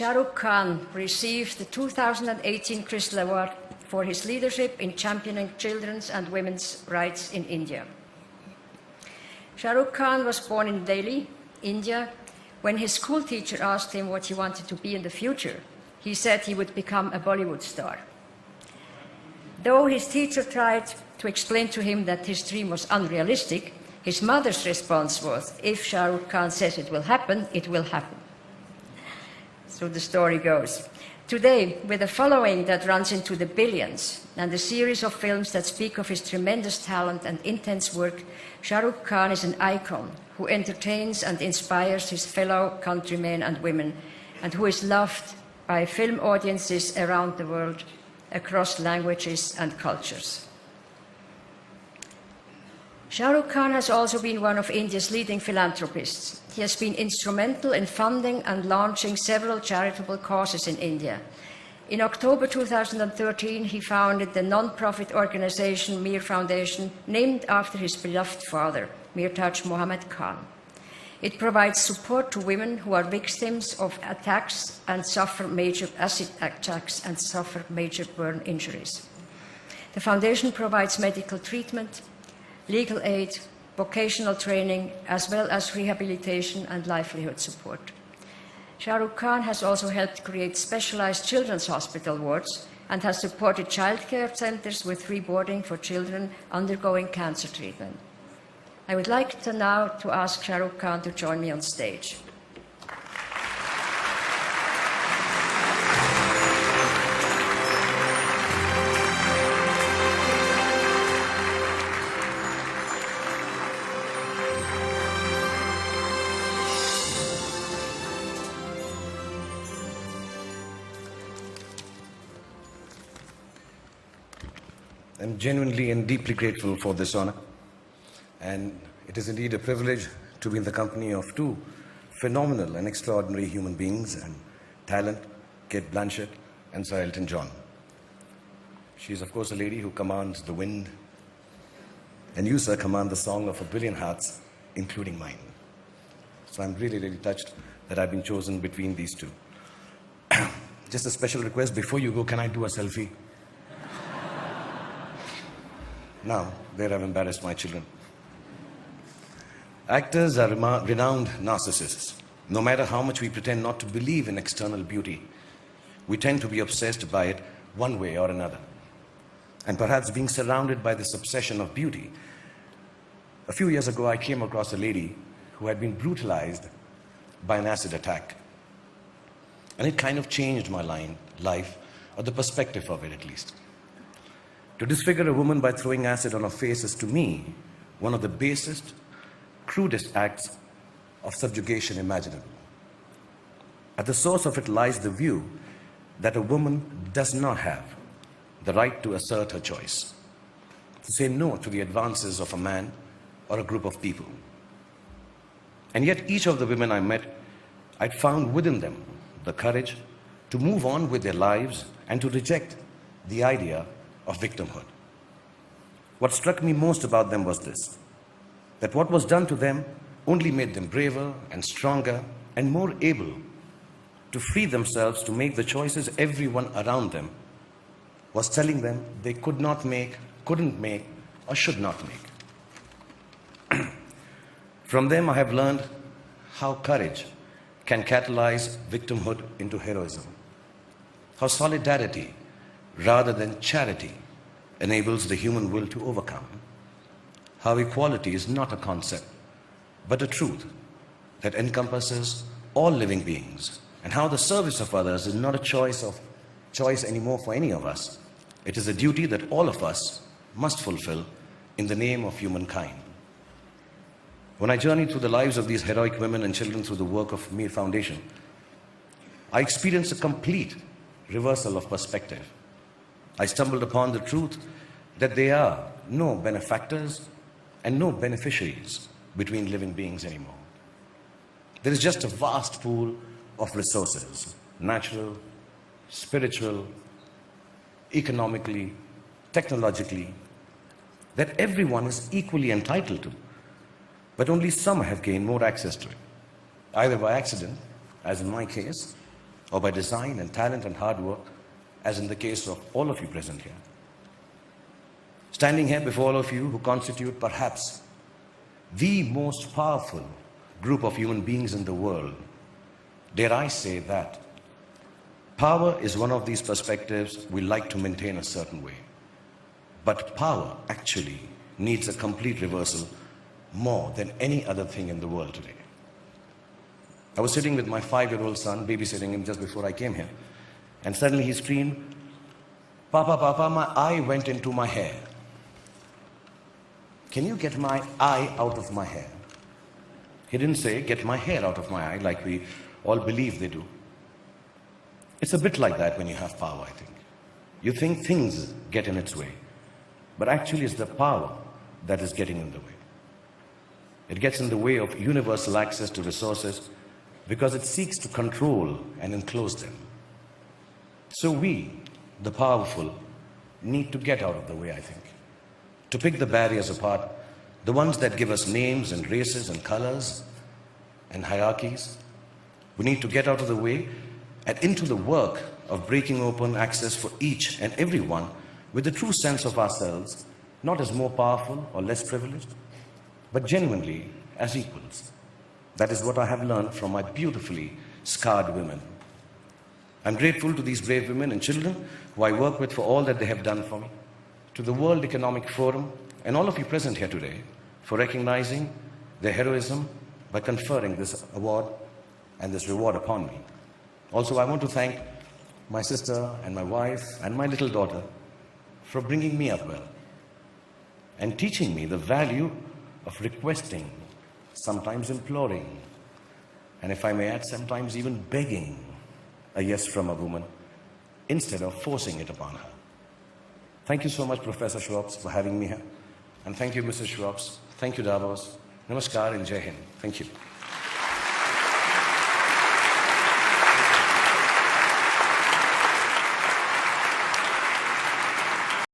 Sharoukhan received the 2018 Crystal Award for his leadership in championing children's and women's rights in India. Sharoukhan was born in Delhi, India. When his school teacher asked him what he wanted to be in the future, he said he would become a Bollywood star. Though his teacher tried to explain to him that his dream was unrealistic, his mother's response was, if Sharoukhan says it will happen, it will happen. So the story goes. Today, with a following that runs into the billions and a series of films that speak of his tremendous talent and intense work, Sharoukhan is an icon who entertains and inspires his fellow countrymen and women, and who is loved by film audiences around the world, across languages and cultures. Sharoukhan has also been one of India's leading philanthropists. He has been instrumental in funding and launching several charitable causes in India. In October 2013, he founded the non-profit organization Mir Foundation, named after his beloved father, Mir Taj Muhammad Khan. It provides support to women who are victims of attacks and suffer major acid attacks and suffer major burn injuries. The foundation provides medical treatment, legal aid, vocational training, as well as rehabilitation and livelihood support. Sharoukhan has also helped create specialized children's hospital wards and has supported childcare centers with free boarding for children undergoing cancer treatment. I would like now to ask Sharoukhan to join me on stage. I'm genuinely and deeply grateful for this honor, and it is indeed a privilege to be in the company of two phenomenal and extraordinary human beings and talent, Kate Blanchett and Sir Elton John. She is, of course, a lady who commands the wind, and you, sir, command the song of a billion hearts, including mine. So I'm really, really touched that I've been chosen between these two. Just a special request, before you go, can I do a selfie? Now, there I've embarrassed my children. Actors are renowned narcissists. No matter how much we pretend not to believe in external beauty, we tend to be obsessed by it one way or another. And perhaps being surrounded by this obsession of beauty, a few years ago I came across a lady who had been brutalized by an acid attack. And it kind of changed my life, or the perspective of it at least. To disfigure a woman by throwing acid on her face is, to me, one of the basest, crudest acts of subjugation imaginable. At the source of it lies the view that a woman does not have the right to assert her choice, to say no to the advances of a man or a group of people. And yet each of the women I met, I'd found within them the courage to move on with their lives and to reject the idea of victimhood. What struck me most about them was this, that what was done to them only made them braver and stronger and more able to free themselves to make the choices everyone around them was telling them they could not make, couldn't make, or should not make. From them I have learned how courage can catalyze victimhood into heroism, how solidarity rather than charity enables the human will to overcome, how equality is not a concept but a truth that encompasses all living beings, and how the service of others is not a choice anymore for any of us. It is a duty that all of us must fulfill in the name of humankind. When I journeyed through the lives of these heroic women and children through the work of Mir Foundation, I experienced a complete reversal of perspective. I stumbled upon the truth that there are no benefactors and no beneficiaries between living beings anymore. There is just a vast pool of resources, natural, spiritual, economically, technologically, that everyone is equally entitled to, but only some have gained more access to it, either by accident, as in my case, or by design and talent and hard work, as in the case of all of you present here. Standing here before all of you who constitute perhaps the most powerful group of human beings in the world, dare I say that power is one of these perspectives we like to maintain a certain way. But power actually needs a complete reversal more than any other thing in the world today. I was sitting with my 5-year-old son, babysitting him just before I came here, and suddenly he screamed, "Papa, Papa, my eye went into my hair. Can you get my eye out of my hair?" He didn't say, "Get my hair out of my eye," like we all believe they do. It's a bit like that when you have power, I think. You think things get in its way, but actually it's the power that is getting in the way. It gets in the way of universal access to resources because it seeks to control and enclose them. So we, the powerful, need to get out of the way, I think. To pick the barriers apart, the ones that give us names and races and colors and hierarchies. We need to get out of the way and into the work of breaking open access for each and everyone with a true sense of ourselves, not as more powerful or less privileged, but genuinely as equals. That is what I have learned from my beautifully scarred women. I'm grateful to these brave women and children who I work with for all that they have done for me, to the World Economic Forum and all of you present here today for recognizing their heroism by conferring this award and this reward upon me. Also, I want to thank my sister and my wife and my little daughter for bringing me up well and teaching me the value of requesting, sometimes imploring, and if I may add, sometimes even begging a yes from a woman instead of forcing it upon her. Thank you so much, Professor Schwartz, for having me here. And thank you, Mrs. Schwartz. Thank you, Davos. Namaskar and Jai Hind. Thank you.